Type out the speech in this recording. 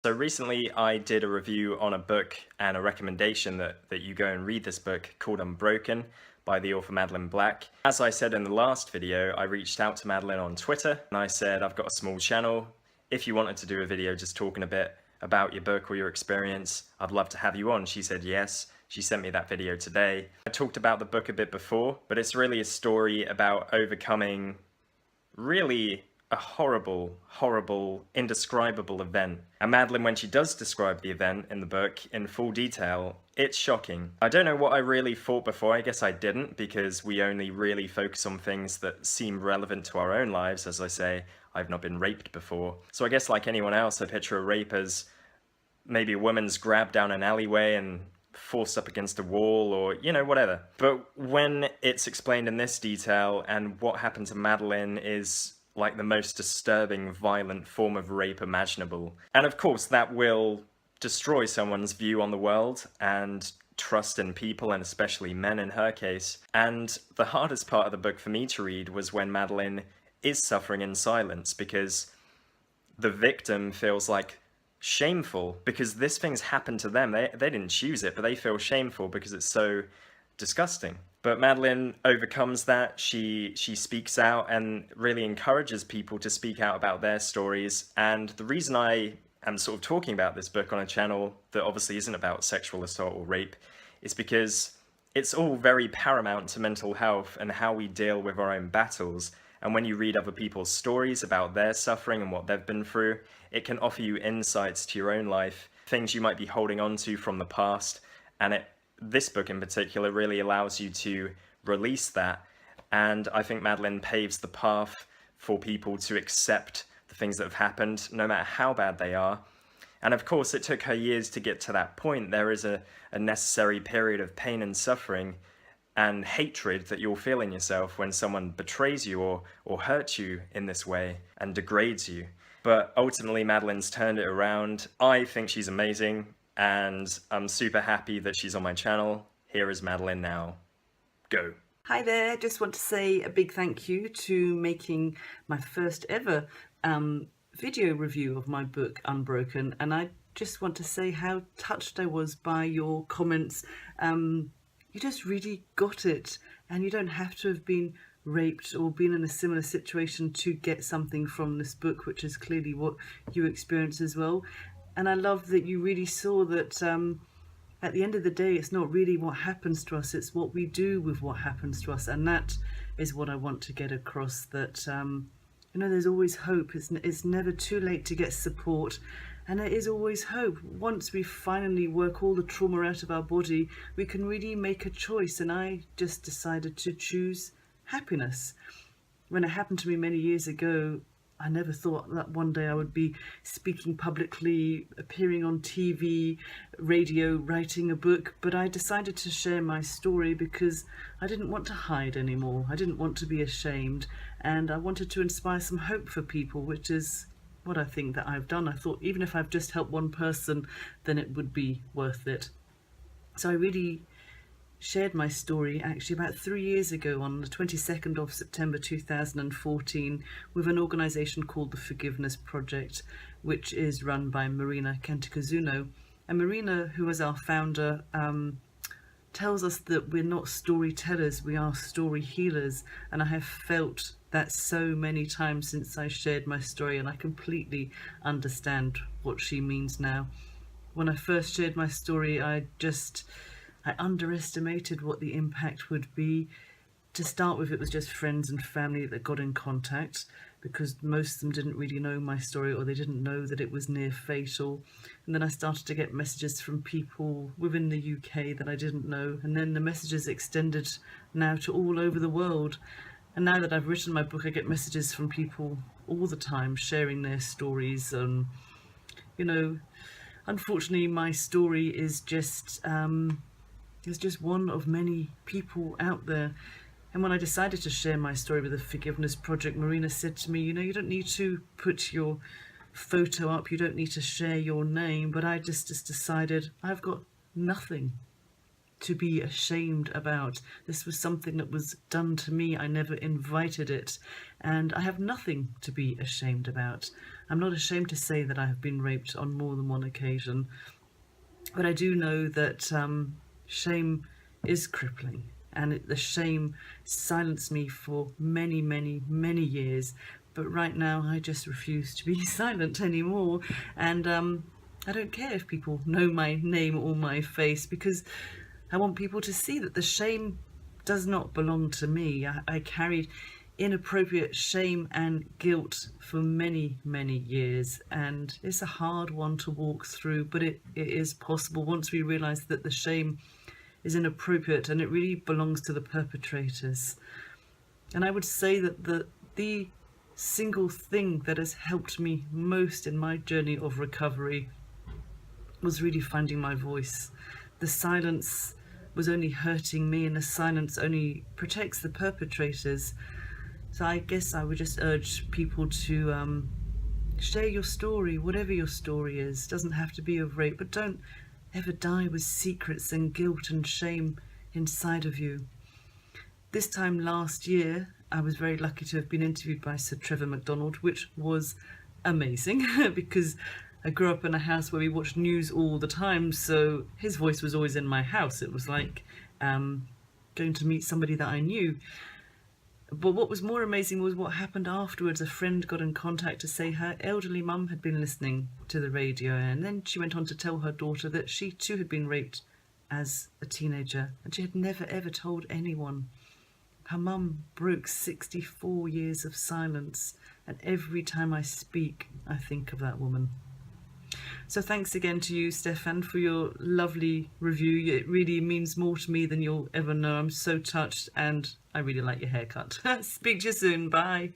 So recently I did a review on a book and a recommendation that you go and read this book called Unbroken by the author Madeleine Black. As I said in the last video, I reached out to Madeleine on Twitter and I said, I've got a small channel. If you wanted to do a video just talking a bit about your book or your experience, I'd love to have you on. She said yes. She sent me that video today. I talked about the book a bit before, but it's really a story about overcoming really a horrible, indescribable event. And Madeleine, when she does describe the event in the book in full detail, it's shocking. I don't know what I really thought before. I guess I didn't, because we only really focus on things that seem relevant to our own lives. As I say, I've not been raped before. So I guess like anyone else, I picture a rape as maybe a woman's grabbed down an alleyway and forced up against a wall, or, you know, whatever. But when it's explained in this detail, and what happened to Madeleine is like the most disturbing, violent form of rape imaginable. And of course that will destroy someone's view on the world and trust in people, and especially men in her case. And the hardest part of the book for me to read was when Madeleine is suffering in silence, because the victim feels like shameful because this thing's happened to them. They didn't choose it, but they feel shameful because it's so disgusting. But Madeleine overcomes that. She speaks out and really encourages people to speak out about their stories. And the reason I am sort of talking about this book on a channel that obviously isn't about sexual assault or rape is because it's all very paramount to mental health and how we deal with our own battles. And when you read other people's stories about their suffering and what they've been through, it can offer you insights to your own life, things you might be holding on to from the past. And this book in particular really allows you to release that. And I think Madeleine paves the path for people to accept the things that have happened, no matter how bad they are. And of course, it took her years to get to that point. There is a necessary period of pain and suffering and hatred that you'll feel in yourself when someone betrays you or hurts you in this way and degrades you. But ultimately, Madeleine's turned it around. I think she's amazing, and I'm super happy that she's on my channel. Here is Madeleine now. Go. Hi there, just want to say a big thank you to making my first ever video review of my book Unbroken, and I just want to say how touched I was by your comments. You just really got it, and you don't have to have been raped or been in a similar situation to get something from this book, which is clearly what you experience as well. And I love that you really saw that at the end of the day, it's not really what happens to us, it's what we do with what happens to us. And that is what I want to get across, that you know, there's always hope. It's never too late to get support, and there is always hope. Once we finally work all the trauma out of our body, we can really make a choice. And I just decided to choose happiness. When it happened to me many years ago, I never thought that one day I would be speaking publicly, appearing on TV, radio, writing a book, but I decided to share my story because I didn't want to hide anymore. I didn't want to be ashamed, and I wanted to inspire some hope for people, which is what I think that I've done. I thought even if I've just helped one person, then it would be worth it. So I really shared my story actually about 3 years ago on the 22nd of September 2014 with an organisation called the Forgiveness Project, which is run by Marina Cantacuzino. And Marina, who is our founder, tells us that we're not storytellers, we are story healers. And I have felt that so many times since I shared my story, and I completely understand what she means now. When I first shared my story, I underestimated what the impact would be. To start with, it was just friends and family that got in contact, because most of them didn't really know my story, or they didn't know that it was near fatal. And then I started to get messages from people within the UK that I didn't know, and then the messages extended now to all over the world. And now that I've written my book, I get messages from people all the time sharing their stories. You know, unfortunately my story is just one of many people out there. And when I decided to share my story with the Forgiveness Project, Marina said to me, you know, you don't need to put your photo up, you don't need to share your name. But I just decided I've got nothing. to be ashamed about. This was something that was done to me. I never invited it, and I have nothing to be ashamed about. I'm not ashamed to say that I have been raped on more than one occasion, but I do know that shame is crippling, and the shame silenced me for many, many, many years. But right now I just refuse to be silent anymore, and I don't care if people know my name or my face, because I want people to see that the shame does not belong to me. I carried inappropriate shame and guilt for many, many years, and it's a hard one to walk through, but it is possible once we realise that the shame is inappropriate and it really belongs to the perpetrators. And I would say that the single thing that has helped me most in my journey of recovery was really finding my voice. The silence was only hurting me, and the silence only protects the perpetrators. So I guess I would just urge people to share your story, whatever your story is. It doesn't have to be of rape, but don't ever die with secrets and guilt and shame inside of you. This time last year, I was very lucky to have been interviewed by Sir Trevor MacDonald, which was amazing because I grew up in a house where we watched news all the time, so his voice was always in my house. It was like going to meet somebody that I knew. But what was more amazing was what happened afterwards. A friend got in contact to say her elderly mum had been listening to the radio, and then she went on to tell her daughter that she too had been raped as a teenager, and she had never ever told anyone. Her mum broke 64 years of silence, and every time I speak, I think of that woman. So thanks again to you, Stefan, for your lovely review. It really means more to me than you'll ever know. I'm so touched, and I really like your haircut. Speak to you soon. Bye.